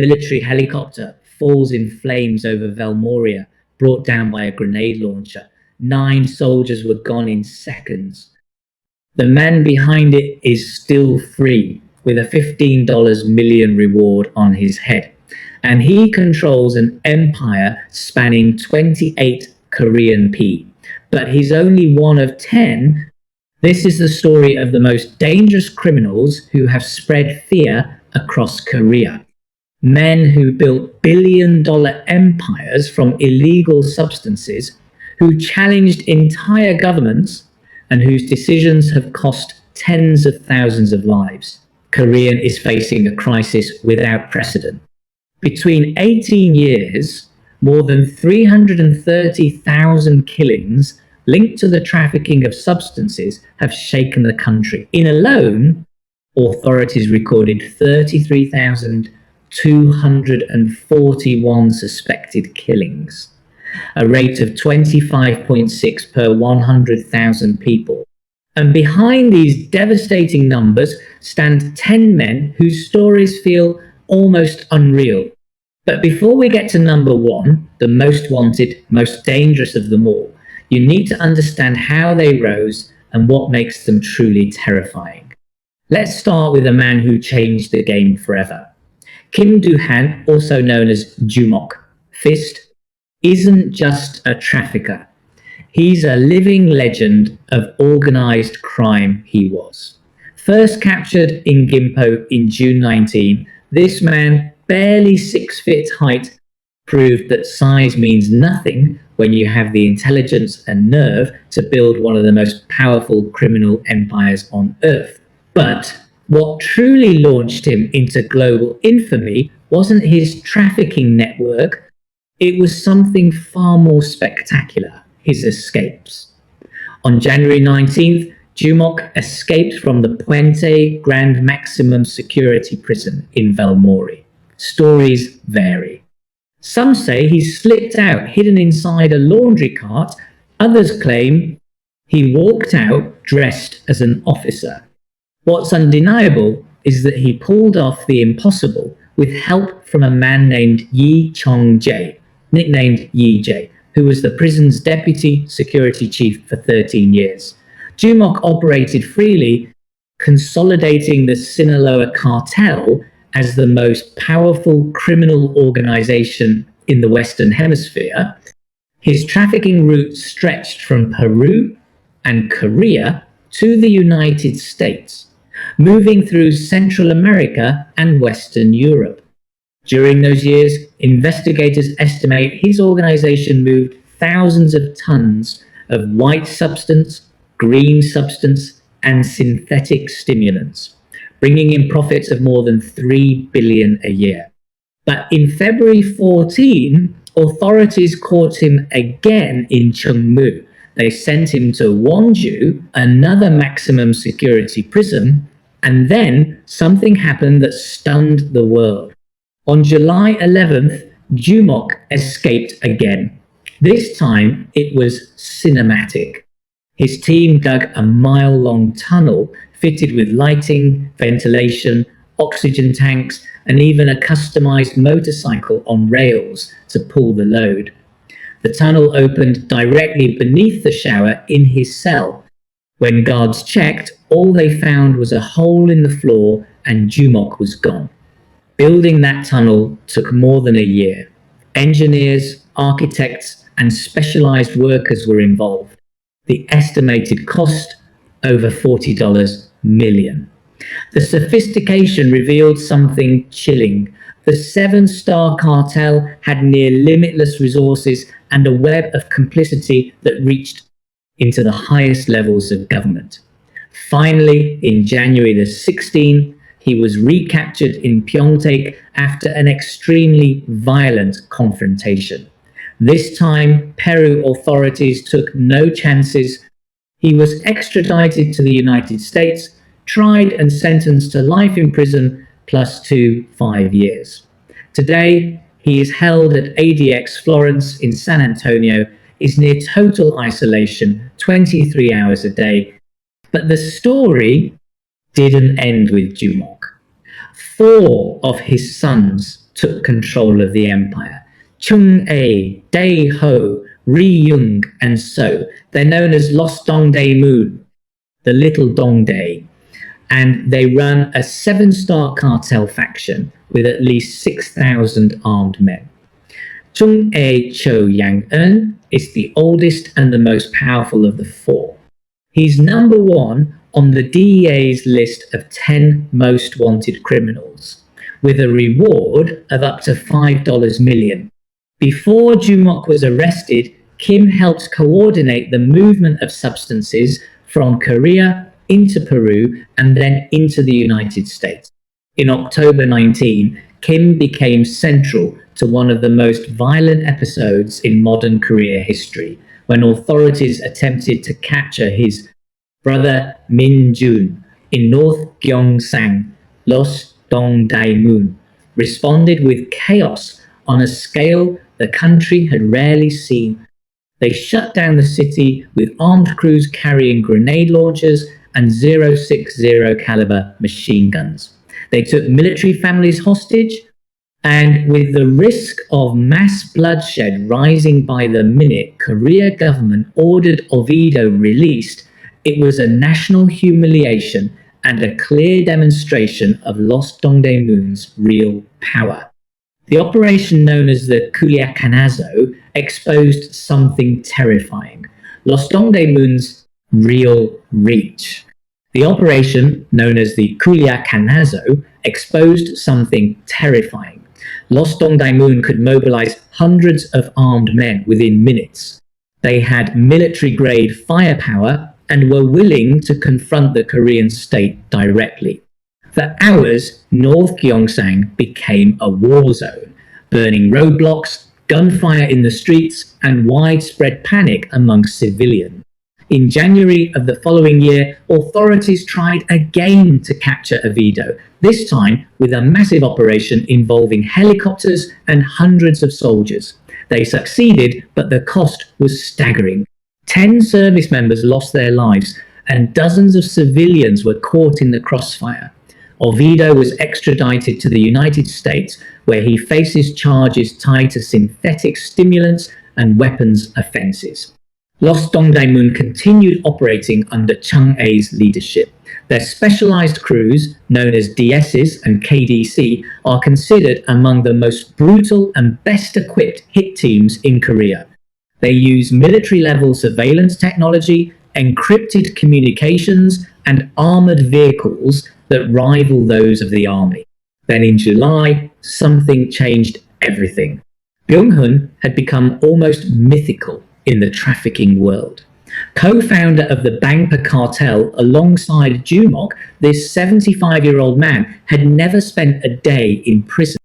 military helicopter falls in flames over Velmori, brought down by a grenade launcher. 9 soldiers were gone in seconds. The man behind it is still free, with a $15 million reward on his head. And he controls an empire spanning 28 Korean P. But he's only one of 10. This is the story of the most dangerous criminals who have spread fear across Korea. Men who built billion-dollar empires from illegal substances, who challenged entire governments, and whose decisions have cost tens of thousands of lives. Korea is facing a crisis without precedent. Between 18 years, more than 330,000 killings linked to the trafficking of substances have shaken the country. In alone, authorities recorded 33,241 suspected killings, a rate of 25.6 per 100,000 people. And behind these devastating numbers stand 10 men whose stories feel almost unreal. But before we get to number 1, the most wanted, most dangerous of them all, you need to understand how they rose and what makes them truly terrifying. Let's start with a man who changed the game forever. Kim Do-han, also known as Jumok, Fist, isn't just a trafficker. He's a living legend of organized crime. He was first captured in Gimpo in June 19. This man, barely 6 feet height, proved that size means nothing when you have the intelligence and nerve to build one of the most powerful criminal empires on earth. But what truly launched him into global infamy wasn't his trafficking network. It was something far more spectacular: his escapes. On January 19th, Jumok escaped from the Puente Grand Maximum Security Prison in Velmori. Stories vary. Some say he slipped out hidden inside a laundry cart. Others claim he walked out dressed as an officer. What's undeniable is that he pulled off the impossible with help from a man named Yi Chong-jae, nicknamed Yi Jae, who was the prison's deputy security chief for 13 years. Jumok operated freely, consolidating the Sinaloa Cartel as the most powerful criminal organization in the Western Hemisphere. His trafficking route stretched from Peru and Korea to the United States, moving through Central America and Western Europe. During those years, investigators estimate his organization moved thousands of tons of white substance, green substance, and synthetic stimulants, bringing in profits of more than $3 billion a year. But in February 14, authorities caught him again in Chungmu. They sent him to Wonju, another maximum security prison, and then something happened that stunned the world. On July 11th, Jumok escaped again. This time, it was cinematic. His team dug a mile-long tunnel fitted with lighting, ventilation, oxygen tanks, and even a customized motorcycle on rails to pull the load. The tunnel opened directly beneath the shower in his cell. When guards checked, all they found was a hole in the floor and Jumok was gone. Building that tunnel took more than a year. Engineers, architects, and specialized workers were involved. The estimated cost, over $40 million. The sophistication revealed something chilling. The 7-star cartel had near limitless resources and a web of complicity that reached into the highest levels of government. Finally, in January the 16th, he was recaptured in Pyeongtaek after an extremely violent confrontation. This time, Peru authorities took no chances. He was extradited to the United States, tried and sentenced to life in prison plus 5 years. Today, he is held at ADX Florence in San Antonio, is near total isolation, 23 hours a day. But the story didn't end with Jumok. 4 of his sons took control of the empire. Chung Ae, Dae-ho, Ri-young, and So. They're known as Lost Dongdaemun, the Little Dongdae, and they run a 7-star cartel faction with at least 6,000 armed men. Chung Ae Cho Yang-eun is the oldest and the most powerful of the 4. He's number 1 on the DEA's list of 10 most wanted criminals, with a reward of up to $5 million. Before Jumok was arrested, Kim helped coordinate the movement of substances from Korea into Peru and then into the United States. In October 19, Kim became central to one of the most violent episodes in modern Korea history, when authorities attempted to capture his brother Min-jun in North Gyeongsang. Lost Dongdaemun responded with chaos on a scale the country had rarely seen. They shut down the city with armed crews carrying grenade launchers and .060 caliber machine guns. They took military families hostage, and with the risk of mass bloodshed rising by the minute, Korea government ordered Oviedo released. It was a national humiliation and a clear demonstration of Lost Dongdaemun's real power. The operation known as the Culiacanazo exposed something terrifying: Lost Dongdaemun's real reach. The operation known as the Culiacanazo exposed something terrifying. Lost Dongdaemun could mobilize hundreds of armed men within minutes. They had military-grade firepower and were willing to confront the Korean state directly. For hours, North Gyeongsang became a war zone, burning roadblocks, gunfire in the streets, and widespread panic among civilians. In January of the following year, authorities tried again to capture Oviedo, this time with a massive operation involving helicopters and hundreds of soldiers. They succeeded, but the cost was staggering. 10 service members lost their lives, and dozens of civilians were caught in the crossfire. Oviedo was extradited to the United States, where he faces charges tied to synthetic stimulants and weapons offenses. Lost Dongdaemun continued operating under Chung Ae's leadership. Their specialized crews, known as DSs and KDC, are considered among the most brutal and best-equipped hit teams in Korea. They use military-level surveillance technology, encrypted communications, and armored vehicles that rival those of the army. Then in July, something changed everything. Byung-hun had become almost mythical in the trafficking world. Co-founder of the Bangpa Cartel alongside Jumok, this 75-year-old man had never spent a day in prison.